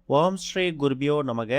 ஓம் ஸ்ரீ குருபியோ நமக.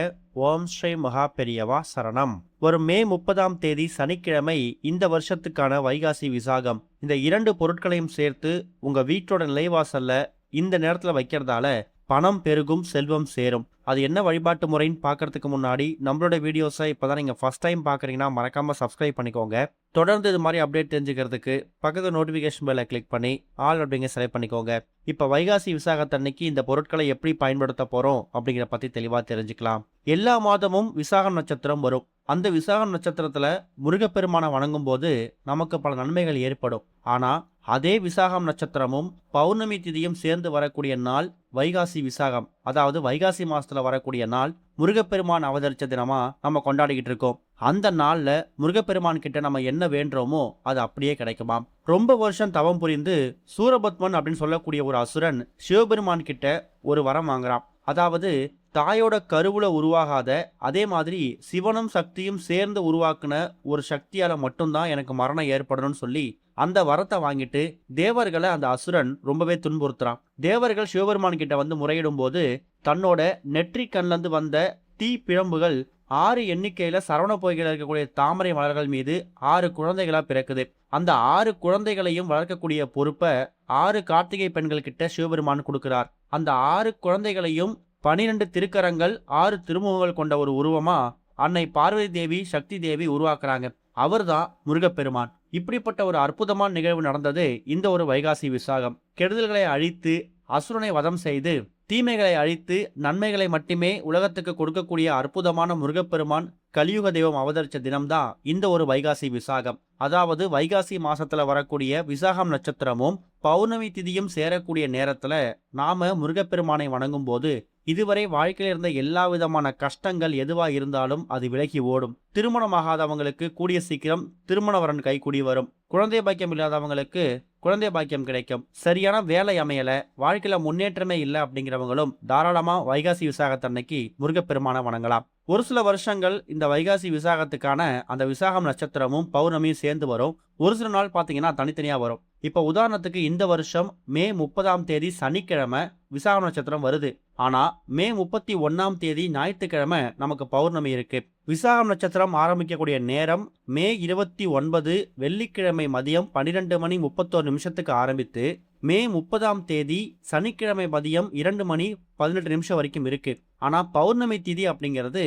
ஓம் ஸ்ரீ மகா பெரியவா சரணம். வரும் மே 30ஆம் தேதி சனிக்கிழமை இந்த வருஷத்துக்கான வைகாசி விசாகம். இந்த இரண்டு பொருட்களையும் சேர்த்து உங்க வீட்டோட நிலைவாசல்ல இந்த நேரத்துல வைக்கிறதால பணம் பெருகும், செல்வம் சேரும். அது என்ன வழிபாட்டு முறைன்னு பார்க்கறதுக்கு முன்னாடி நம்மளோட வீடியோஸை இப்போதான் நீங்கள் ஃபர்ஸ்ட் டைம் பார்க்குறீங்கன்னா மறக்காமல் சப்ஸ்கிரைப் பண்ணிக்கோங்க. தொடர்ந்து இது மாதிரி அப்டேட் தெரிஞ்சுக்கிறதுக்கு பக்கத்து நோட்டிஃபிகேஷன் பெல்லை கிளிக் பண்ணி ஆல் அப்படிங்க செலக்ட் பண்ணிக்கோங்க. இப்போ வைகாசி விசாகத்தன்னைக்கு இந்த பொருட்களை எப்படி பயன்படுத்த போகிறோம் அப்படிங்கிற பற்றி தெளிவாக தெரிஞ்சுக்கலாம். எல்லா மாதமும் விசாகம் நட்சத்திரம் வரும். அந்த விசாகம் நட்சத்திரத்தில் முருகப்பெருமானை வணங்கும் போது நமக்கு பல நன்மைகள் ஏற்படும். ஆனால் அதே விசாகம் நட்சத்திரமும் பௌர்ணமி திதியும் சேர்ந்து வரக்கூடிய நாள் வைகாசி விசாகம். அதாவது வைகாசி மாசத்துல வரக்கூடிய நாள் முருகப்பெருமான் அவதரிச்ச தினமா நம்ம கொண்டாடிக்கிட்டு இருக்கோம். அந்த நாள்ல முருகப்பெருமான் கிட்ட நம்ம என்ன வேண்டுறோமோ அது அப்படியே கிடைக்குமாம். ரொம்ப வருஷம் தவம் புரிந்து சூரபத்மன் அப்படின்னு சொல்லக்கூடிய ஒரு அசுரன் சிவபெருமான் கிட்ட ஒரு வரம் வாங்குறான். அதாவது தாயோட கருவுல உருவாகாத, அதே மாதிரி சிவனும் சக்தியும் சேர்ந்து உருவாக்குன ஒரு சக்தியால மட்டும்தான் எனக்கு மரணம் ஏற்படணும்னு சொல்லி அந்த வரத்தை வாங்கிட்டு தேவர்களை அந்த அசுரன் ரொம்பவே துன்புறுத்துறான். தேவர்கள் சிவபெருமான் கிட்ட வந்து முறையிடும் போது தன்னோட நெற்றி கண்ணிலிருந்து வந்த தீ பிழம்புகள் 6 எண்ணிக்கையில சரவண பொய்கையில் இருக்கக்கூடிய தாமரை மலர்கள் மீது 6 குழந்தைகளா பிறக்குது. அந்த 6 குழந்தைகளையும் வளர்க்கக்கூடிய பொறுப்பை 6 கார்த்திகை பெண்கள் கிட்ட சிவபெருமான் கொடுக்கிறார். அந்த 6 குழந்தைகளையும் 12 திருக்கரங்கள் 6 திருமுகங்கள் கொண்ட ஒரு உருவமா அன்னை பார்வதி தேவி, சக்தி தேவி உருவாக்குறாங்க. அவர்தான் முருகப்பெருமான். இப்படிப்பட்ட ஒரு அற்புதமான நிகழ்வு நடந்தது இந்த ஒரு வைகாசி விசாகம். கெடுதல்களை அழித்து அசுரனை வதம் செய்து தீமைகளை அழித்து நன்மைகளை மட்டுமே உலகத்துக்கு கொடுக்கக்கூடிய அற்புதமான முருகப்பெருமான் கலியுக தெய்வம் அவதரிச்ச தினம்தான் இந்த ஒரு வைகாசி விசாகம். அதாவது வைகாசி மாசத்துல வரக்கூடிய விசாகம் நட்சத்திரமும் பௌர்ணமி திதியும் சேரக்கூடிய நேரத்துல நாம முருகப்பெருமானை வணங்கும் போது இதுவரை வாழ்க்கையில் இருந்த எல்லா விதமான கஷ்டங்கள் எதுவா இருந்தாலும் அது விலகி ஓடும். திருமணமாகாதவங்களுக்கு கூடிய சீக்கிரம் திருமண வரன் கைகூடி வரும். குழந்தை பாக்கியம் இல்லாதவங்களுக்கு குழந்தை பாக்கியம் கிடைக்கும். சரியான வேலை அமையல, வாழ்க்கையில முன்னேற்றமே இல்லை அப்படிங்கிறவங்களும் தாராளமா வைகாசி விசாகத்தன்னைக்கு முருகப்பெருமான வணங்கலாம். ஒரு சில வருஷங்கள் இந்த வைகாசி விசாகத்துக்கான அந்த விசாகம் நட்சத்திரமும் பௌர்ணமியும் சேர்ந்து வரும். ஒரு சில நாள் பார்த்தீங்கன்னா தனித்தனியா வரும். இப்போ உதாரணத்துக்கு இந்த வருஷம் மே 30ஆம் தேதி சனிக்கிழமை விசாக நட்சத்திரம் வருது. ஆனா மே 31ஆம் தேதி ஞாயிற்றுக்கிழமை நமக்கு பௌர்ணமி இருக்கு. விசாகம் நட்சத்திரம் ஆரம்பிக்கக்கூடிய நேரம் மே 29 வெள்ளிக்கிழமை மதியம் 12:31 ஆரம்பித்து மே 30ஆம் தேதி சனிக்கிழமை மதியம் 2:18 வரைக்கும் இருக்கு. ஆனா பௌர்ணமி திதி அப்படிங்கிறது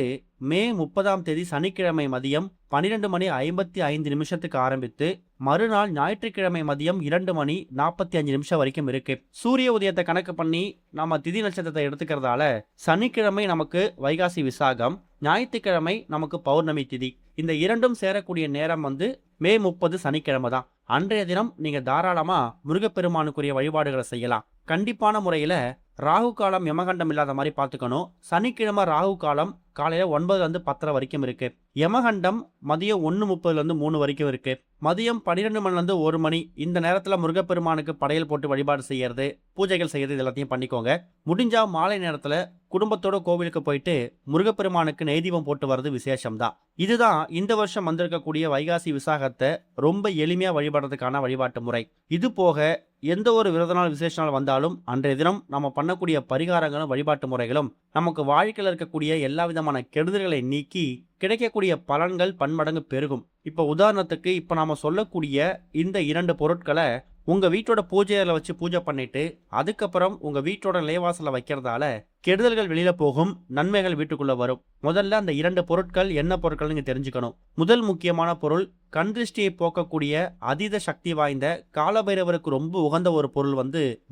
மே 30ஆம் தேதி சனிக்கிழமை மதியம் 12:55 ஆரம்பித்து மறுநாள் ஞாயிற்றுக்கிழமை மதியம் 2:45 வரைக்கும் இருக்கு. சூரிய உதயத்தை கணக்கு பண்ணி நாம திதி நட்சத்திரத்தை எடுத்துக்கிறதால சனிக்கிழமை நமக்கு வைகாசி விசாகம், ஞாயிற்றுக்கிழமை நமக்கு பௌர்ணமி திதி. இந்த இரண்டும் சேரக்கூடிய நேரம் மே 30 சனிக்கிழமை தான். அன்றைய தினம் நீங்க தாராளமா முருகப்பெருமானுக்குரிய வழிபாடுகளை செய்யலாம். கண்டிப்பான முறையில ராகு காலம் யமகண்டம் இல்லாத மாதிரி பார்த்துக்கணும். சனிக்கிழமை ராகு காலம் காலையில 9:10 வரைக்கும் இருக்கு. யமகண்டம் மதியம் 1:30 வரைக்கும் இருக்கு. மதியம் 12 1 மணி இந்த நேரத்துல முருகப்பெருமானுக்கு படையல் போட்டு வழிபாடு செய்யறது, பூஜைகள் செய்யறது, இது எல்லாத்தையும் பண்ணிக்கோங்க. முடிஞ்சா மாலை நேரத்துல குடும்பத்தோட கோவிலுக்கு போயிட்டு முருகப்பெருமானுக்கு நெய்தீபம் போட்டு வர்றது விசேஷம்தான். இதுதான் இந்த வருஷம் வந்திருக்கக்கூடிய வைகாசி விசாகத்தை ரொம்ப எளிமையா வழிபடுறதுக்கான வழிபாட்டு முறை. இது போக எந்த ஒரு விரத நாள் விசேஷ நாள் வந்தாலும் அன்றைய தினம் நம்ம பண்ணக்கூடிய பரிகாரங்களும் வழிபாட்டு முறைகளும் நமக்கு வாழ்க்கையில் இருக்கக்கூடிய எல்லா விதமான கெடுதல்களை நீக்கி கிடைக்கக்கூடிய பலன்கள் பன்மடங்கு பெருகும். இப்போ உதாரணத்துக்கு இப்போ நாம சொல்லக்கூடிய இந்த 2 பொருட்களை உங்க வீட்டோட பூஜையில வச்சு பூஜை பண்ணிட்டு அதுக்கப்புறம் உங்க வீட்டோட நிலைவாசல வைக்கிறதால கெடுதல்கள் வெளியில போகும், நன்மைகள் வீட்டுக்குள்ள வரும். முதல்ல அந்த 2 பொருட்கள் என்ன பொருட்கள் நீங்க தெரிஞ்சுக்கணும். முதல் முக்கியமான பொருள் கண் திருஷ்டியை போக்கக்கூடிய அதீத சக்தி வாய்ந்த காலபைரவருக்கு ரொம்ப உகந்த ஒரு பொருள்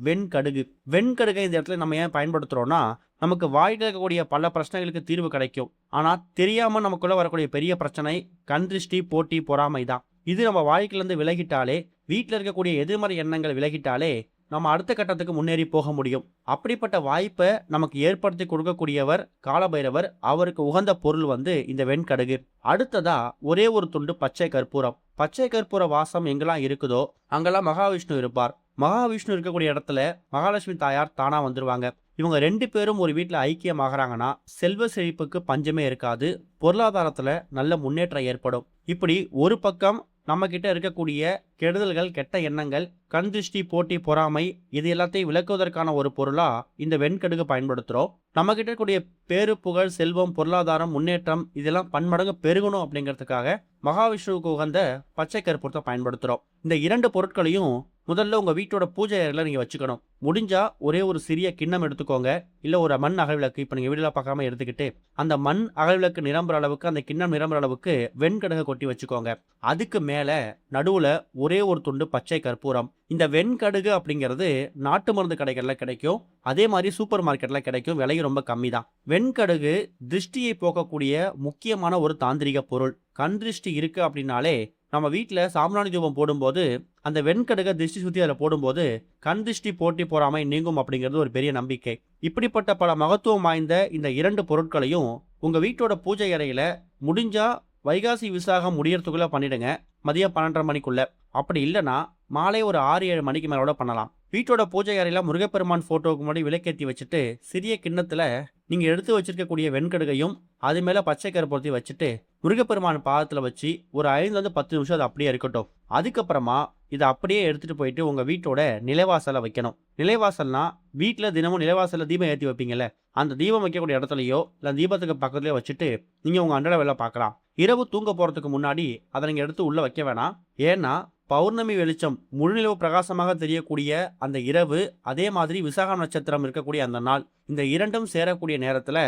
வெண்கடுகு. வெண்கடுகை இந்த இடத்துல நம்ம ஏன் பயன்படுத்துறோம்னா நமக்கு வாழ்க்கையில் இருக்கக்கூடிய பல பிரச்சனைகளுக்கு தீர்வு கிடைக்கும். ஆனா தெரியாம நமக்குள்ள வரக்கூடிய பெரிய பிரச்சனை கண் திருஷ்டி, போட்டி, பொறாமை தான். இது நம்ம வாழ்க்கையிலேருந்து விலகிட்டாலே, வீட்டில் இருக்கக்கூடிய எதிர்மறை எண்ணங்கள் விலகிட்டாலே நம்ம அடுத்த கட்டத்துக்கு முன்னேறி போக முடியும். அப்படிப்பட்ட வாய்ப்பை நமக்கு ஏற்படுத்தி கொடுக்கக்கூடியவர் காலபைரவர். அவருக்கு உகந்த பொருள் இந்த வெண்கடுகு. அடுத்ததா ஒரே ஒரு துண்டு பச்சை கற்பூரம். பச்சை கற்பூர வாசம் எங்கெல்லாம் இருக்குதோ அங்கெல்லாம் மகாவிஷ்ணு இருப்பார். மகாவிஷ்ணு இருக்கக்கூடிய இடத்துல மகாலட்சுமி தாயார் தானா வந்துருவாங்க. இவங்க 2 பேரும் ஒரு வீட்டில் ஐக்கியமாகறாங்கன்னா செல்வ செழிப்புக்கு பஞ்சமே இருக்காது, பொருளாதாரத்துல நல்ல முன்னேற்றம் ஏற்படும். இப்படி ஒரு பக்கம் நம்ம கிட்ட இருக்கக்கூடிய கெடுதல்கள், கெட்ட எண்ணங்கள், கண் திருஷ்டி, போட்டி, பொறாமை இது எல்லாத்தையும் விலக்குவதற்கான ஒரு பொருளா இந்த வெண்கடுகு பயன்படுத்துறோம். நம்ம கிட்ட இருக்கக்கூடிய பேரு, புகழ், செல்வம், பொருளாதாரம், முன்னேற்றம் இதெல்லாம் பன்மடங்கு பெருகணும் அப்படிங்கிறதுக்காக மகாவிஷ்ணுவுக்கு உகந்த பச்சை கற்பூரத்தை பயன்படுத்துறோம். இந்த 2 பொருட்களையும் முதல்ல உங்க வீட்டோட பூஜை அறையில நீங்க வச்சுக்கணும். முடிஞ்சா ஒரே ஒரு சிறிய கிண்ணம் எடுத்துக்கோங்க. இல்ல ஒரு மண் அகல்விளக்கு, இப்ப நீங்க வீடியோல பார்க்காம எடுத்துக்கிட்டு அந்த மண் அகல்விளக்கு நிரம்புற அளவுக்கு, அந்த கிண்ணம் நிரம்புற அளவுக்கு வெண்கடுகை கொட்டி வச்சுக்கோங்க. அதுக்கு மேல நடுவுல ஒரே ஒரு துண்டு பச்சை கற்பூரம். இந்த வெண்கடுகு அப்படிங்கிறது நாட்டு மருந்து கடைகள்ல கிடைக்கும். அதே மாதிரி சூப்பர் மார்க்கெட்ல கிடைக்கும். விலையும் ரொம்ப கம்மி தான். வெண்கடுகு திருஷ்டியை போக்கக்கூடிய முக்கியமான ஒரு தாந்திரிக பொருள். கண் திருஷ்டி இருக்கு அப்படின்னாலே நம்ம வீட்டுல சாம்பிராணி தூபம் போடும்போது அந்த வெண்கடுகை திருஷ்டி சுத்தி அதில் போடும்போது கண் திருஷ்டி, போட்டி, பொறாமை நீங்கும் அப்படிங்கிறது ஒரு பெரிய நம்பிக்கை. இப்படிப்பட்ட பல மகத்துவம் வாய்ந்த இந்த 2 பொருட்களையும் உங்க வீட்டோட பூஜை அறையில முடிஞ்சா வைகாசி விசாகம் முடியறதுக்குள்ள பண்ணிடுங்க. மதியம் 12:30 மணிக்குள்ள. அப்படி இல்லைன்னா மாலை ஒரு 6-7 மணிக்கு மேலோட பண்ணலாம். வீட்டோட பூஜை அறையில முருகப்பெருமான் போட்டோவுக்கு முன்னாடி விளக்கேற்றி வச்சுட்டு சிறிய கிண்ணத்துல நீங்க எடுத்து வச்சிருக்கக்கூடிய வெண்கடுகையும் அது மேல பச்சை கற்பூரத்தையும் வச்சுட்டு முருகப்பெருமான் பாதத்துல வச்சு ஒரு 5-10 நிமிஷம் அது அப்படியே இருக்கட்டும். அதுக்கப்புறமா இதை அப்படியே எடுத்துட்டு போயிட்டு உங்க வீட்டோட நிலைவாசல வைக்கணும். நிலைவாசல்னா வீட்டுல தினமும் நிலைவாசல்ல தீபம் ஏற்றி வைப்பீங்கல்ல, அந்த தீபம் வைக்கக்கூடிய இடத்துலயோ இல்ல தீபத்துக்கு பக்கத்துலயோ வச்சுட்டு நீங்க உங்க அன்றாட வேலை பார்க்கலாம். இரவு தூங்க போறதுக்கு முன்னாடி அதை நீங்க எடுத்து உள்ள வைக்க வேணாம். ஏன்னா பௌர்ணமி வெளிச்சம், முழுநிலவு பிரகாசமாக தெரியக்கூடிய அந்த இரவு, அதே மாதிரி விசாக நட்சத்திரம் இருக்கக்கூடிய அந்த நாள், இந்த 2ம் சேரக்கூடிய நேரத்துல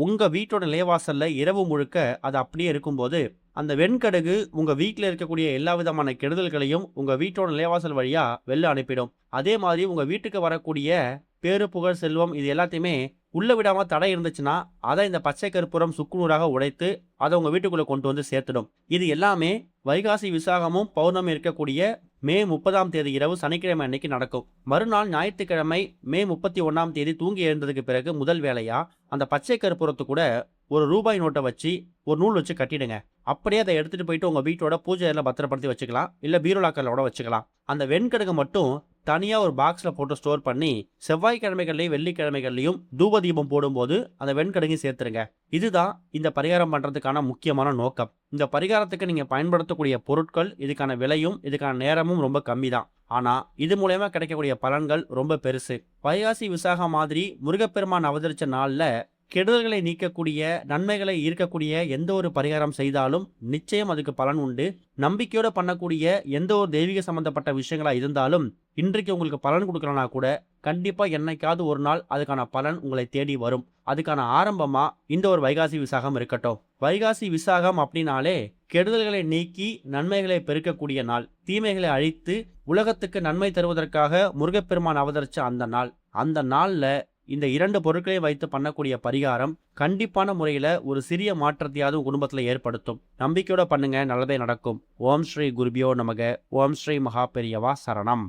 உங்க வீட்டோட நிலைவாசல்ல இரவு முழுக்க அது அப்படியே இருக்கும்போது அந்த வெண்கடுகு உங்க வீட்டில் இருக்கக்கூடிய எல்லா விதமான கெடுதல்களையும் உங்க வீட்டோட நிலைவாசல் வழியா வெளில அனுப்பிடும். அதே மாதிரி உங்க வீட்டுக்கு வரக்கூடிய பேரு, புகழ், செல்வம் இது எல்லாத்தையுமே உள்ள விடாம தடை இருந்துச்சுன்னா அதை இந்த பச்சை கற்பூரம் சுக்குநூறாக உடைத்து அதை உங்க வீட்டுக்குள்ள கொண்டு வந்து சேர்த்துடும். இது எல்லாமே வைகாசி விசாகமும் பௌர்ணமி இருக்கக்கூடிய மே 30ஆம் தேதி இரவு சனிக்கிழமை அன்னைக்கு நடக்கும். மறுநாள் ஞாயிற்றுக்கிழமை மே 31ஆம் தேதி தூங்கி எழுந்ததுக்கு பிறகு முதல் வேலையா அந்த பச்சை கற்பூரத்து கூட ஒரு ரூபாய் நோட்டை வச்சு ஒரு நூல் வச்சு கட்டிடுங்க. அப்படியே அதை எடுத்துட்டு போயிட்டு உங்க வீட்டோட பூஜை அறையில பத்திரப்படுத்தி வச்சுக்கலாம். இல்ல பீரோலாக்கரோட வச்சுக்கலாம். அந்த வெண்கடுகு மட்டும் தனியா ஒரு பாக்ஸ்ல போட்டு ஸ்டோர் பண்ணி செவ்வாய்க்கிழமைகள்லையும் வெள்ளிக்கிழமைகள்லையும் தூப தீபம் போடும்போது அந்த வெண்கடுகையும் சேர்த்துருங்க. இதுதான் இந்த பரிகாரம் பண்றதுக்கான முக்கியமான நோக்கம். இந்த பரிகாரத்துக்கு நீங்க பயன்படுத்தக்கூடிய பொருட்கள், இதுக்கான விலையும் இதுக்கான நேரமும் ரொம்ப கம்மி தான். ஆனா இது மூலயமா கிடைக்கக்கூடிய பலன்கள் ரொம்ப பெருசு. வைகாசி விசாகம் மாதிரி முருகப்பெருமான் அவதரிச்ச நாள்ல கெடுதல்களை நீக்கக்கூடிய, நன்மைகளை ஈர்க்கக்கூடிய எந்த ஒரு பரிகாரம் செய்தாலும் நிச்சயம் அதுக்கு பலன் உண்டு. நம்பிக்கையோட பண்ணக்கூடிய எந்த ஒரு தெய்வீக சம்பந்தப்பட்ட விஷயங்களா இருந்தாலும் இன்றைக்கு உங்களுக்கு பலன் கொடுக்கலனா கூட கண்டிப்பா என்னைக்காவது ஒரு நாள் அதுக்கான பலன் உங்களை தேடி வரும். அதுக்கான ஆரம்பமா இந்த ஒரு வைகாசி விசாகம் இருக்கட்டும். வைகாசி விசாகம் அப்படின்னாலே கெடுதல்களை நீக்கி நன்மைகளை பெருக்கக்கூடிய நாள், தீமைகளை அழித்து உலகத்துக்கு நன்மை தருவதற்காக முருகப்பெருமான் அவதரிச்ச அந்த நாள். அந்த நாள்ல இந்த 2 பொருட்களையும் வைத்து பண்ணக்கூடிய பரிகாரம் கண்டிப்பான முறையில் ஒரு சிறிய மாற்றத்தையாவது குடும்பத்தில் ஏற்படுத்தும். நம்பிக்கையோட பண்ணுங்க, நல்லதே நடக்கும். ஓம் ஸ்ரீ குருபியோ நமக. ஓம் ஸ்ரீ மகா பெரியவா சரணம்.